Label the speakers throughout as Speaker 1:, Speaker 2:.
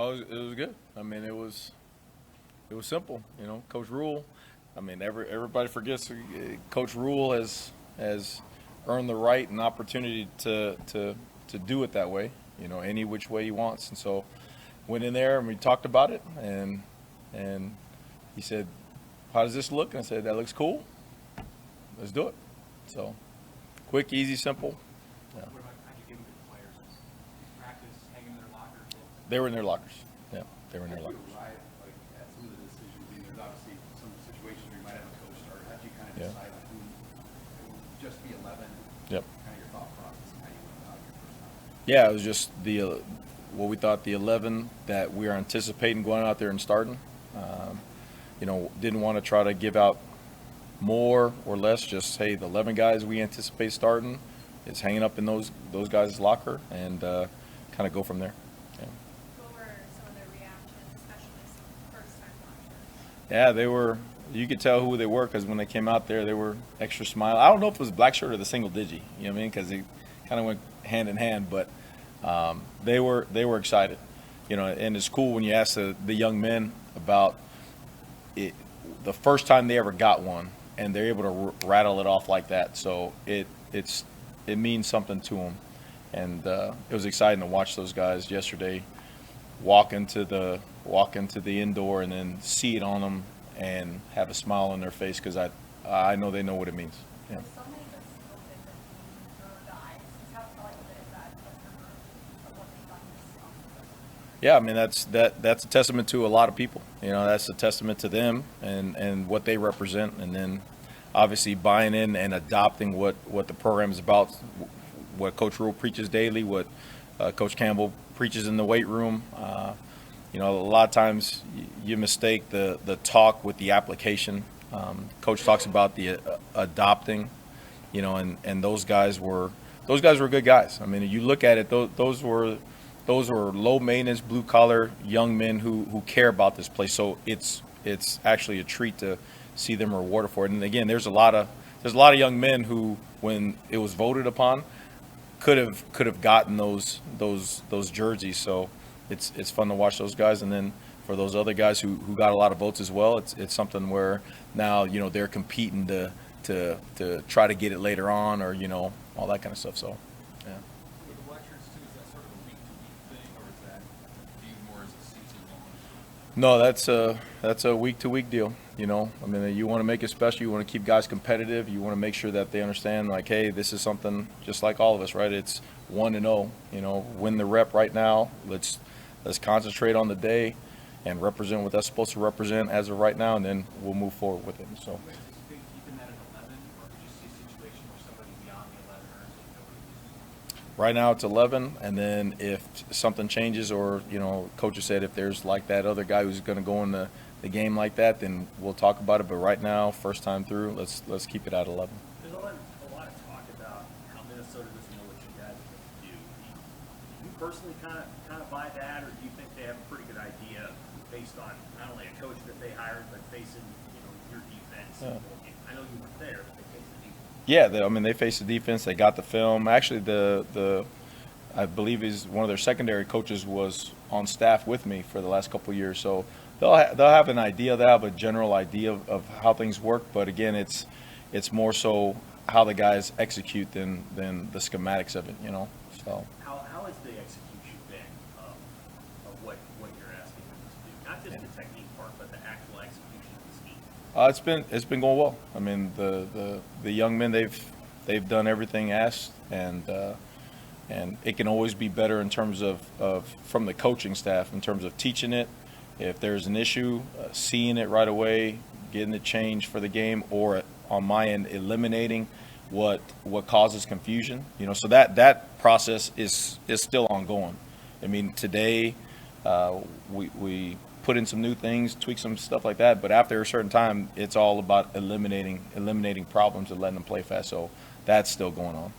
Speaker 1: Oh, it was good. I mean, it was simple. Coach Rule. I mean, everybody forgets Coach Rule has earned the right and opportunity to do it that way. Any which way he wants. And so went in there and we talked about it, and he said, "How does this look?" And I said, "That looks cool. Let's do it." So quick, easy, simple. Yeah.
Speaker 2: What about how you give them to the players? Practice, hang them in their lockers?
Speaker 1: They were in their lockers. Yeah, they were in their
Speaker 3: How do
Speaker 1: lockers.
Speaker 3: you arrive at some of the decisions? I mean, there's obviously some situations where you might have a coach start. How do you kind of
Speaker 1: Yeah.
Speaker 3: decide on who it will just be 11?
Speaker 1: Yep.
Speaker 3: Kind of your thought process and how you went about your first time.
Speaker 1: Yeah, it was just what we thought the 11 that we are anticipating going out there and starting. Didn't want to try to give out more or less. Just hey, the 11 guys we anticipate starting is hanging up in those guys' locker, and kind of go from there. Yeah.
Speaker 4: What were some of their reactions, especially some first-time watchers?
Speaker 1: Yeah, they were. You could tell who they were because when they came out there, they were extra smile. I don't know if it was black shirt or the single digi. You know what I mean? Because they kind of went hand in hand, but they were excited. And it's cool when you ask the young men about it, the first time they ever got one, and they're able to rattle it off like that. So it means something to them, and it was exciting to watch those guys yesterday walk into the indoor and then see it on them and have a smile on their face because I know they know what it means. Yeah.
Speaker 4: With so many just so different for guys, how exciting is that of what they've done this offseason?
Speaker 1: Yeah, I mean that's a testament to a lot of people. That's a testament to them and what they represent, and then obviously buying in and adopting what the program is about, what Coach Rule preaches daily, what Coach Campbell preaches in the weight room. A lot of times you mistake the talk with the application. Coach talks about the adopting, and those guys were good guys. I mean, you look at it; those were low maintenance, blue collar young men who care about this place. So it's actually a treat to see them rewarded for it. And again, there's a lot of young men who, when it was voted upon, could have gotten those jerseys. So it's fun to watch those guys. And then for those other guys who got a lot of votes as well, it's something where now they're competing to try to get it later on, or all that kind of stuff. So yeah.
Speaker 2: With the black shirts too, is that sort of a week-to-week thing, or is that viewed more as a season-long?
Speaker 1: No, that's a week-to-week deal. I mean, you want to make it special. You want to keep guys competitive. You want to make sure that they understand, like, hey, this is something just like all of us, right? It's 1-0. Win the rep right now. Let's concentrate on the day and represent what that's supposed to represent as of right now, and then we'll move forward with it. So.
Speaker 2: Do you anticipate keeping that at 11, or could you see a situation where somebody beyond the 11 earns it?
Speaker 1: Right now it's 11, and then if something changes, or coach has said if there's like that other guy who's going to go in the game like that, then we'll talk about it. But right now, first time through, let's keep it at 11.
Speaker 5: There's a lot of talk about how Minnesota doesn't know what you guys are going to do. Do you personally kind of buy that, or do you think they have a pretty good idea based on not only a coach that they hired, but facing your defense?
Speaker 1: Yeah.
Speaker 5: I know you weren't there, but they faced the defense.
Speaker 1: Yeah, they faced the defense. They got the film. Actually, I believe one of their secondary coaches was on staff with me for the last couple of years. So they'll have an idea. They'll have a general idea of how things work. But again, it's more so how the guys execute than the schematics of it. So.
Speaker 5: How has the execution been of what you're asking them to do? Not just the technique part, but the actual execution of the scheme.
Speaker 1: It's been going well. I mean, the young men, they've done everything asked, and it can always be better in terms of from the coaching staff, in terms of teaching it. If there's an issue, seeing it right away, getting it changed for the game, or on my end, eliminating what causes confusion. So that process is still ongoing. I mean, today we put in some new things, tweak some stuff like that, but after a certain time, it's all about eliminating problems and letting them play fast. So that's still going on.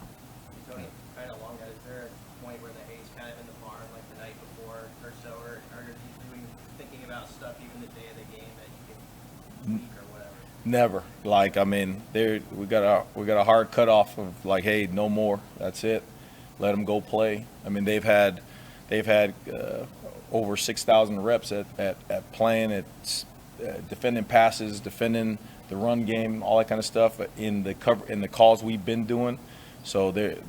Speaker 6: Tony, kind of along that, is there a point where the hay's kind of in the barn, like the night before or so, or are you thinking about stuff even the day of the game that you can tweak or whatever?
Speaker 1: Never. Like, I mean, we got a hard cutoff of like, hey, no more. That's it. Let them go play. I mean, they've had they've had over 6,000 reps at playing, at defending passes, defending the run game, all that kind of stuff in the calls we've been doing. So it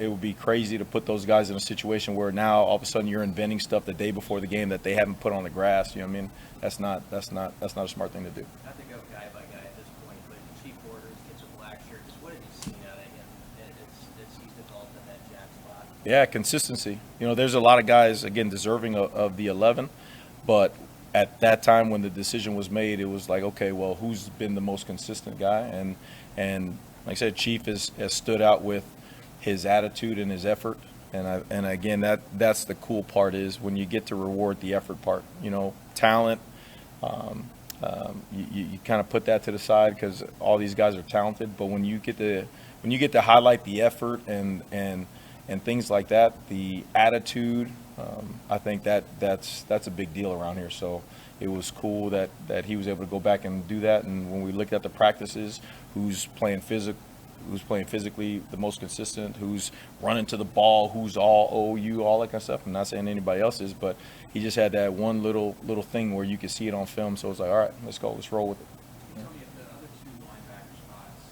Speaker 1: would be crazy to put those guys in a situation where now all of a sudden you're inventing stuff the day before the game that they haven't put on the grass. You know what I mean? That's not a smart thing to do.
Speaker 6: Not to go guy by guy at this point, but Chief Borders gets a black shirt. Just what have you seen out of him? And it's he's developed in that jack spot.
Speaker 1: Yeah, consistency. You know, there's a lot of guys, again, deserving of the 11, but at that time when the decision was made, it was like, okay, well, who's been the most consistent guy? And like I said, Chief has stood out with his attitude and his effort. And again, that's the cool part, is when you get to reward the effort part. You know, talent, you kind of put that to the side because all these guys are talented. But when you get to highlight the effort and things like that, the attitude, I think that's a big deal around here. So it was cool that he was able to go back and do that. And when we looked at the practices, who's playing physically the most consistent, who's running to the ball, who's all OU, all that kind of stuff. I'm not saying anybody else is, but he just had that one little thing where you could see it on film. So it was like, all right, let's go, let's roll with it.
Speaker 2: Tell me, at the other two linebacker spots,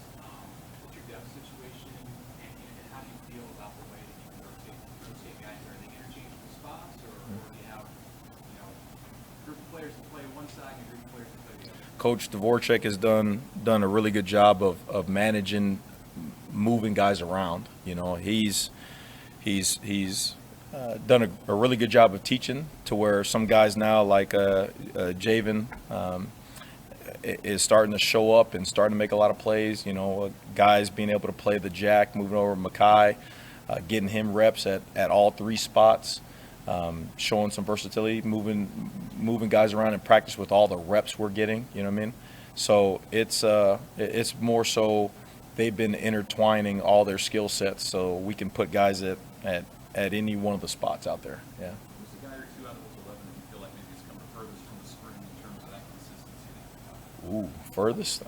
Speaker 2: what's your depth situation, and how do you feel about the way that you can rotate guys? Are they interchangeable spots, or do you have, a group of players that play one side and a group of players that play the other?
Speaker 1: Coach Dvorak has done a really good job of managing, moving guys around. You know, he's done a really good job of teaching to where some guys now, like Javen, is starting to show up and starting to make a lot of plays. You know, guys being able to play the jack, moving over Makai, getting him reps at all three spots, showing some versatility, moving guys around in practice with all the reps we're getting. You know what I mean? So it's more so they've been intertwining all their skill sets so we can put guys at any one of the spots out there. Yeah.
Speaker 3: Who's the guy or two out of those 11 that you feel like maybe is coming furthest from the spring in terms of that consistency that you're talking about?
Speaker 1: Ooh, furthest?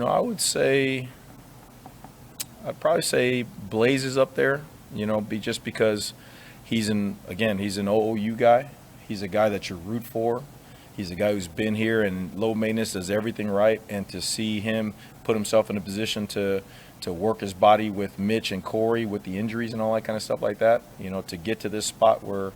Speaker 1: I would say, I'd probably say Blaze is up there, just because he's an OOU guy. He's a guy that you root for. He's a guy who's been here and low maintenance, does everything right. And to see him put himself in a position to work his body with Mitch and Corey with the injuries and all that kind of stuff like that, to get to this spot where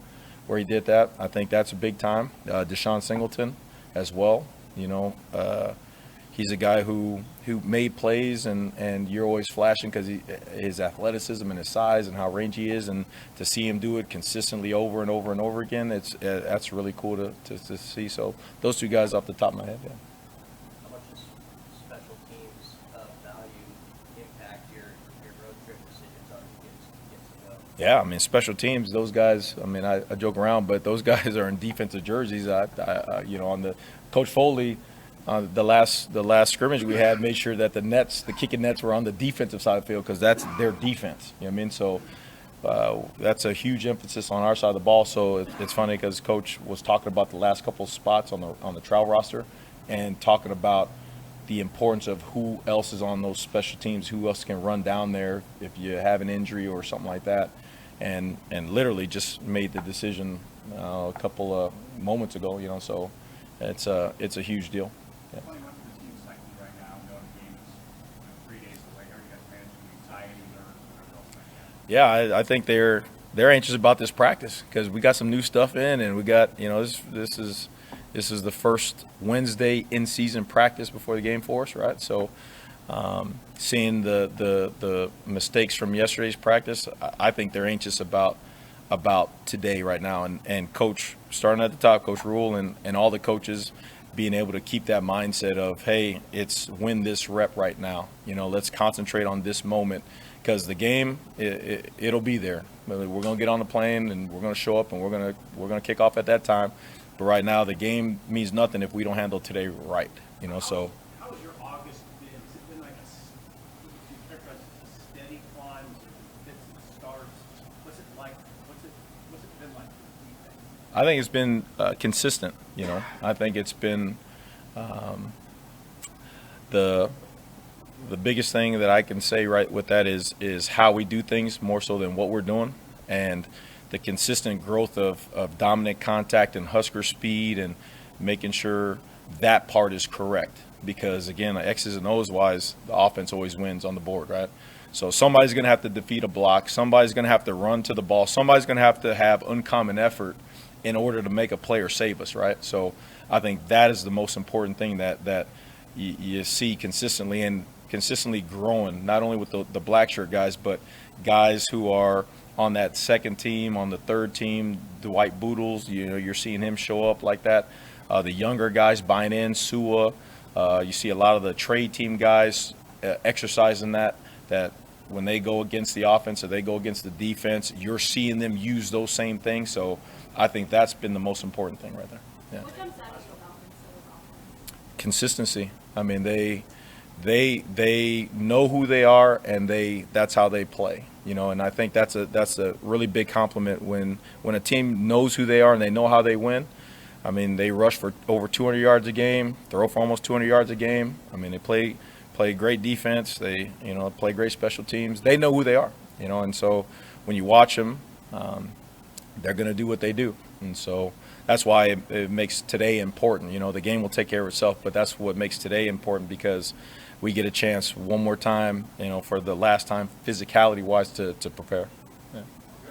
Speaker 1: he did that, I think that's a big time. Deshaun Singleton as well, he's a guy who made plays and you're always flashing because his athleticism and his size and how rangy he is, and to see him do it consistently over and over and over again, that's really cool to see. So those two guys off the top of my head, yeah.
Speaker 6: How much does special teams value impact your road trip decisions on who gets to go?
Speaker 1: Yeah, I mean, special teams, those guys, I mean, I joke around, but those guys are in defensive jerseys. On the Coach Foley, the last scrimmage we had, made sure that the kicking nets were on the defensive side of the field because that's their defense. You know what I mean? So that's a huge emphasis on our side of the ball. So it's funny because Coach was talking about the last couple of spots on the trial roster and talking about the importance of who else is on those special teams, who else can run down there if you have an injury or something like that, and literally just made the decision a couple of moments ago. So it's a huge deal. Yeah.
Speaker 3: Playing up for the team psyche right now, knowing the game is 3 days away. How are you guys managing anxiety, nerves, whatever else like that?
Speaker 1: Yeah, I think they're anxious about this practice because we got some new stuff in, and we got this is the first Wednesday in-season practice before the game for us, right? So seeing the mistakes from yesterday's practice, I think they're anxious about today right now, and Coach, starting at the top, Coach Rule and all the coaches being able to keep that mindset of, hey, it's win this rep right now. Let's concentrate on this moment because the game, it'll be there. We're going to get on the plane and we're going to show up and we're going to kick off at that time. But right now, the game means nothing if we don't handle today right. So.
Speaker 3: How has your August been? Has it been like a steady climb? Was it fits and starts? What's it like? What's it been like for the defense?
Speaker 1: I think it's been consistent. I think it's been the biggest thing that I can say right with that is how we do things more so than what we're doing. And the consistent growth of dominant contact and Husker speed and making sure that part is correct. Because, again, X's and O's wise, the offense always wins on the board, right? So somebody's going to have to defeat a block. Somebody's going to have to run to the ball. Somebody's going to have uncommon effort in order to make a play or save us, right? So I think that is the most important thing that you see consistently and consistently growing, not only with the black shirt guys, but guys who are on that second team, on the third team, Dwight Boodles, you're seeing him show up like that. The younger guys buying in, Sua. You see a lot of the trade team guys exercising that when they go against the offense or they go against the defense, you're seeing them use those same things. So I think that's been the most important thing right there. Yeah.
Speaker 4: What comes out of the offense?
Speaker 1: Consistency. I mean, they know who they are, and that's how they play. And I think that's a really big compliment when a team knows who they are and they know how they win. I mean, they rush for over 200 yards a game, throw for almost 200 yards a game. I mean, they play great defense. They play great special teams. They know who they are. And so when you watch them, they're going to do what they do. And so that's why it makes today important. The game will take care of itself, but that's what makes today important, because we get a chance one more time, for the last time, physicality-wise, to prepare. Yeah.
Speaker 2: In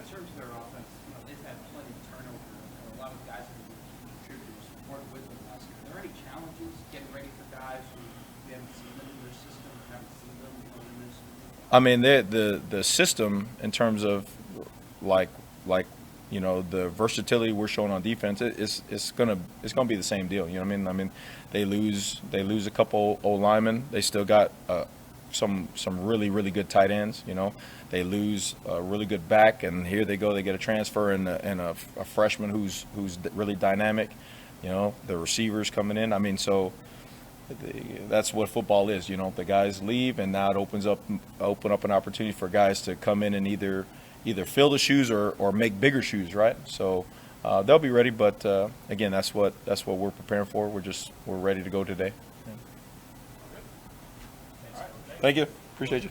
Speaker 2: terms of their offense, they've had plenty of turnover, and a lot of guys that have been contributors worked with them last year. Are there any challenges getting ready for guys who you haven't seen them in their system, haven't seen them in their system?
Speaker 1: I mean, the system in terms of like the versatility we're showing on defense, it's gonna be the same deal. You know what I mean? I mean, they lose a couple old linemen. They still got some really good tight ends. They lose a really good back, and here they go. They get a transfer and a freshman who's really dynamic. The receivers coming in. I mean, so that's what football is. The guys leave, and now it open up an opportunity for guys to come in and either fill the shoes or make bigger shoes, right? So they'll be ready, but again, that's what we're preparing for. We're ready to go today. Yeah. Thank you. Appreciate you.